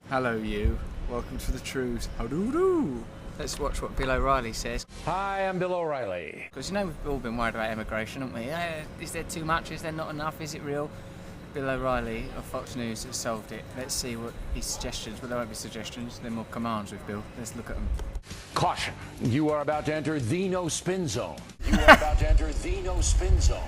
Hello, you. Welcome to the Trews. How-do-do. Let's watch what Bill O'Reilly says. Hi, I'm Bill O'Reilly. Because, you know, we've all been worried about immigration, haven't we? Is there too much? Is there not enough? Is it real? Bill O'Reilly of Fox News has solved it. Let's see what his suggestions, well, there won't be suggestions, they're more commands with Bill. Let's look at them. Caution, you are about to enter the no-spin zone. You are about to enter the no-spin zone.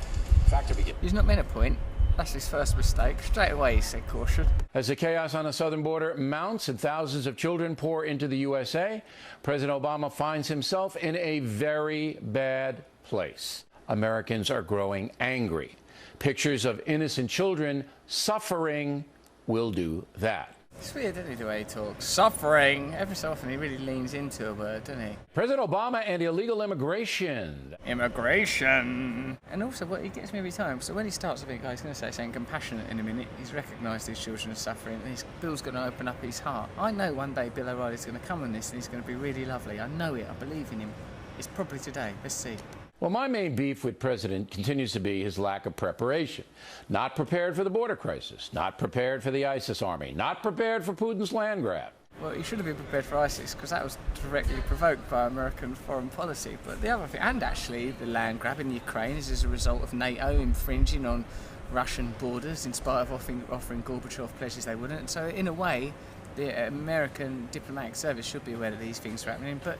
Factor begin. He's not made a point. That's his first mistake. Straight away he said caution. As the chaos on the southern border mounts and thousands of children pour into the USA, President Obama finds himself in a very bad place. Americans are growing angry. Pictures of innocent children suffering will do that. It's weird, isn't he, the way he talks? Suffering. Every so often he really leans into a word, doesn't he? President Obama and illegal immigration. Immigration. And also, what he gets me every time, so when he starts, I think, he's going to say something compassionate in a minute. He's recognised these children are suffering, and Bill's going to open up his heart. I know one day Bill O'Reilly's going to come on this, and he's going to be really lovely. I know it. I believe in him. It's probably today. Let's see. Well, my main beef with President continues to be his lack of preparation. Not prepared for the border crisis, not prepared for the ISIS army, not prepared for Putin's land grab. Well, he should have been prepared for ISIS, because that was directly provoked by American foreign policy. But the other thing, and actually the land grab in Ukraine is as a result of NATO infringing on Russian borders in spite of offering Gorbachev pledges they wouldn't. So in a way, the American diplomatic service should be aware that these things are happening. But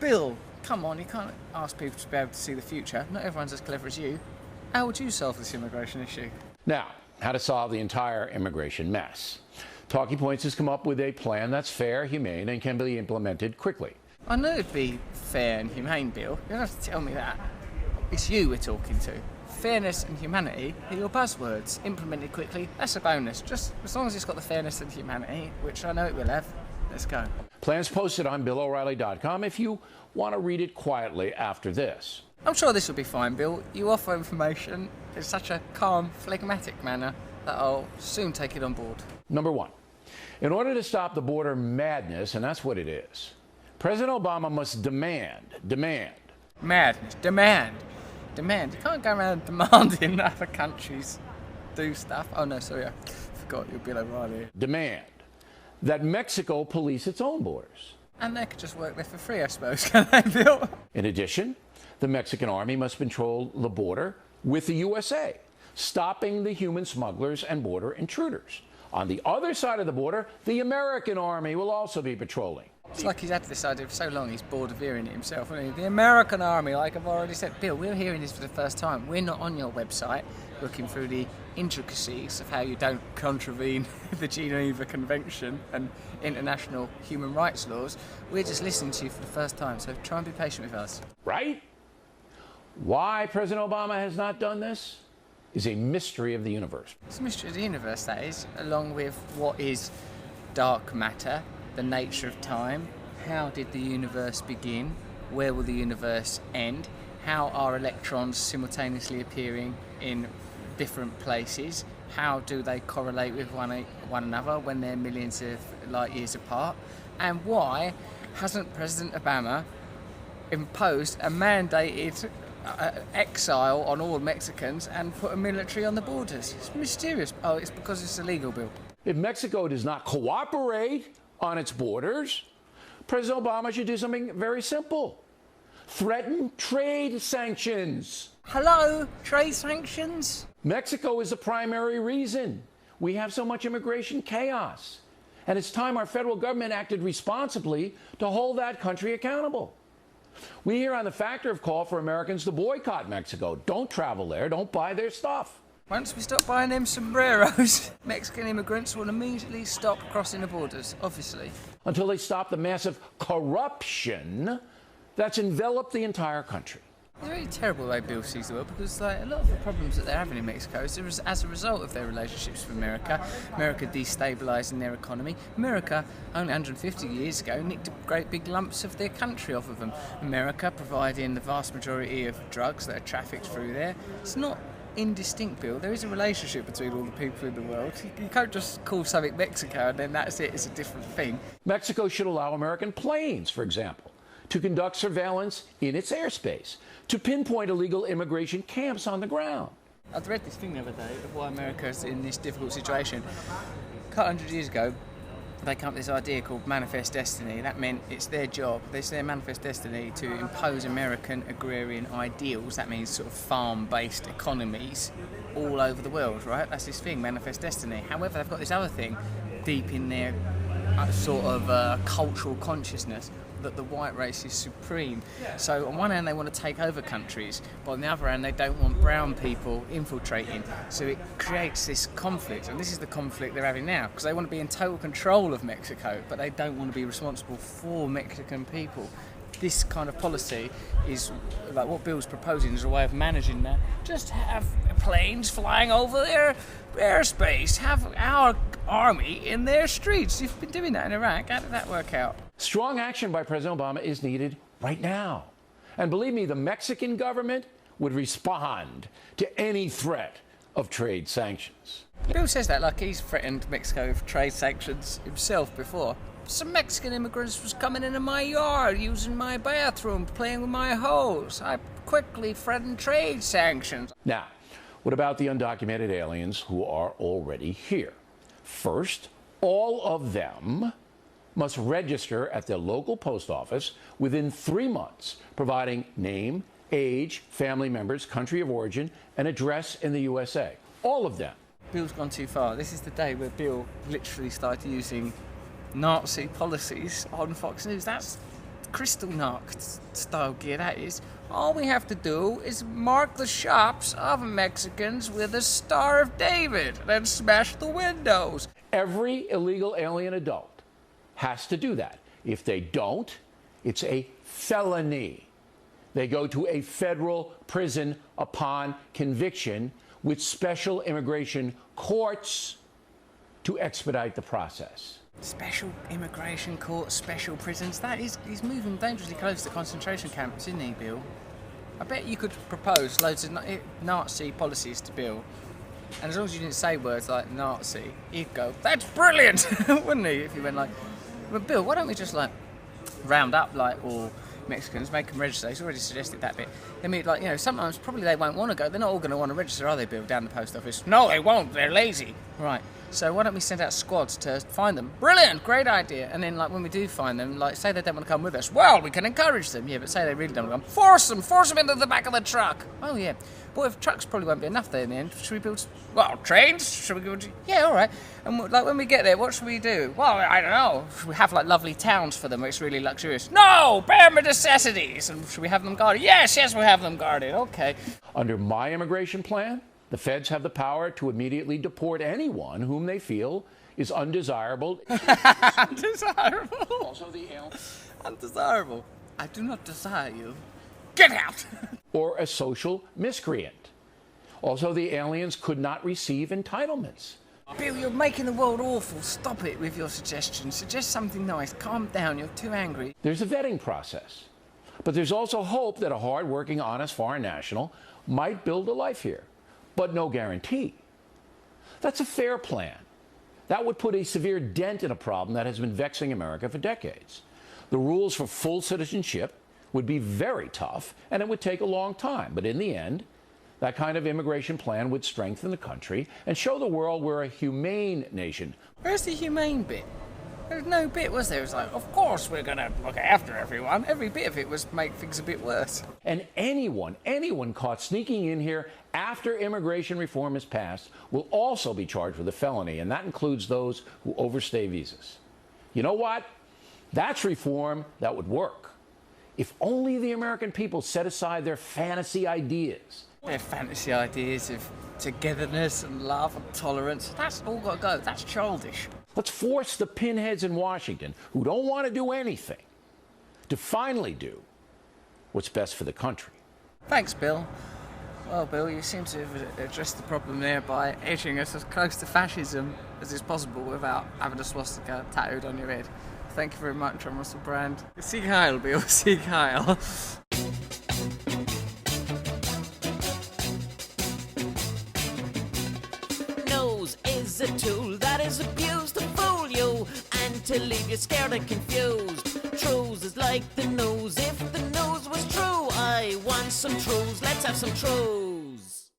Bill, come on, you can't ask people to be able to see the future. Not everyone's as clever as you. How would you solve this immigration issue? Now, how to solve the entire immigration mess. Talking Points has come up with a plan that's fair, humane, and can be implemented quickly. I know it'd be fair and humane, Bill. You don't have to tell me that. It's you we're talking to. Fairness and humanity are your buzzwords. Implemented quickly, that's a bonus. Just as long as it's got the fairness and humanity, which I know it will have. Let's go. Plans posted on BillO'Reilly.com if you want to read it quietly after this. I'm sure this will be fine, Bill. You offer information in such a calm, phlegmatic manner that I'll soon take it on board. Number one, in order to stop the border madness, and that's what it is, President Obama must demand. Madness. Demand. You can't go around demanding other countries do stuff. Oh, no, sorry. I forgot you're Bill O'Reilly. Demand that Mexico police its own borders. And they could just work there for free, I suppose, can they, Bill? In addition, the Mexican army must patrol the border with the USA, stopping the human smugglers and border intruders. On the other side of the border, the American army will also be patrolling. It's like he's had this idea for so long, he's bored of hearing it himself, isn't he? The American army, like I've already said. Bill, we're hearing this for the first time. We're not on your website looking through the intricacies of how you don't contravene the Geneva Convention and international human rights laws. We're just listening to you for the first time, so try and be patient with us. Right? Why President Obama has not done this is a mystery of the universe. It's a mystery of the universe, that is, along with what is dark matter, the nature of time, how did the universe begin, where will the universe end, how are electrons simultaneously appearing in different places, how do they correlate with one another when they're millions of light years apart, and why hasn't President Obama imposed a mandated exile on all Mexicans and put a military on the borders? It's mysterious. Oh, it's because it's illegal, Bill. If Mexico does not cooperate on its borders, President Obama should do something very simple. Threaten trade sanctions. Hello? Trade sanctions? Mexico is the primary reason we have so much immigration chaos. And it's time our federal government acted responsibly to hold that country accountable. We hear on the Factor have called for Americans to boycott Mexico. Don't travel there. Don't buy their stuff. Once we stop buying them sombreros, Mexican immigrants will immediately stop crossing the borders, obviously. Until they stop the massive corruption that's enveloped the entire country. It's a really terrible way Bill sees the world, because a lot of the problems that they're having in Mexico is as a result of their relationships with America destabilising their economy. America, only 150 years ago, nicked great big lumps of their country off of them. America providing the vast majority of drugs that are trafficked through there. It's not indistinct, Bill. There is a relationship between all the people in the world. You can't just call something Mexico and then that's it. It's a different thing. Mexico should allow American planes, for example, to conduct surveillance in its airspace, to pinpoint illegal immigration camps on the ground. I'd read this thing the other day of why America's in this difficult situation. A couple hundred years ago, they come up with this idea called manifest destiny. That meant it's their job, it's their manifest destiny to impose American agrarian ideals. That means sort of farm-based economies all over the world, right? That's this thing, manifest destiny. However, they've got this other thing deep in their sort of cultural consciousness, that the white race is supreme. So on one hand they want to take over countries, but on the other hand they don't want brown people infiltrating. So it creates this conflict, and this is the conflict they're having now, because they want to be in total control of Mexico, but they don't want to be responsible for Mexican people. This kind of policy is like what Bill's proposing is a way of managing that. Just have planes flying over their airspace, have our army in their streets. You've been doing that in Iraq. How did that work out? Strong action by President Obama is needed right now. And believe me, the Mexican government would respond to any threat of trade sanctions. Bill says that like he's threatened Mexico with trade sanctions himself before. Some Mexican immigrants was coming into my yard, using my bathroom, playing with my hose. I quickly threatened trade sanctions. Now, what about the undocumented aliens who are already here? First, all of them must register at their local post office within 3 months, providing name, age, family members, country of origin, and address in the USA. All of them. Bill's gone too far. This is the day where Bill literally started using Nazi policies on Fox News. That's Kristallnacht style gear, that is. All we have to do is mark the shops of Mexicans with a Star of David and then smash the windows. Every illegal alien adult has to do that. If they don't, it's a felony. They go to a federal prison upon conviction with special immigration courts to expedite the process. Special immigration courts, special prisons. He's moving dangerously close to concentration camps, isn't he, Bill? I bet you could propose loads of Nazi policies to Bill, and as long as you didn't say words like Nazi, he'd go, "That's brilliant," wouldn't he? If you went like, "Well, Bill, why don't we just like round up like all Mexicans, make them register?" He's already suggested that bit. I mean, like, you know, sometimes probably they won't want to go. They're not all going to want to register, are they, Bill, down the post office? No, they won't. They're lazy. Right. So why don't we send out squads to find them? Brilliant, great idea. And then, like, when we do find them, like, say they don't want to come with us. Well, we can encourage them. Yeah, but say they really don't want to come. Force them into the back of the truck. Oh, yeah. Boy, if trucks probably won't be enough there in the end. Should we build, well, trains? Should we go? Yeah, all right. And, like, when we get there, what should we do? Well, I don't know. Should we have, like, lovely towns for them where it's really luxurious? No, bare necessities. And should we have them guarded? Yes, we'll have them guarded. Okay. Under my immigration plan, the feds have the power to immediately deport anyone whom they feel is undesirable. Undesirable? Also the undesirable. I do not desire you. Get out! Or a social miscreant. Also, the aliens could not receive entitlements. Bill, you're making the world awful. Stop it with your suggestions. Suggest something nice. Calm down. You're too angry. There's a vetting process. But there's also hope that a hard-working, honest foreign national might build a life here. But no guarantee. That's a fair plan. That would put a severe dent in a problem that has been vexing America for decades. The rules for full citizenship would be very tough, and it would take a long time. But in the end, that kind of immigration plan would strengthen the country and show the world we're a humane nation. Where's the humane bit? There's no bit, was there? It was like, of course we're going to look after everyone. Every bit of it was make things a bit worse. And anyone caught sneaking in here after immigration reform is passed will also be charged with a felony, and that includes those who overstay visas. You know what? That's reform that would work. If only the American people set aside their fantasy ideas. Their fantasy ideas of togetherness and love and tolerance, that's all got to go. That's childish. Let's force the pinheads in Washington who don't want to do anything to finally do what's best for the country. Thanks, Bill. Well, Bill, you seem to have addressed the problem there by edging us as close to fascism as is possible without having a swastika tattooed on your head. Thank you very much, I'm Russell Brand. Sieg Heil, Bill. Sieg Heil. Nose is a tool that is abused to fool you and to leave you scared and confused. Trews is like the nose. If the nose was true, I want some Trews. Let's have some Trews.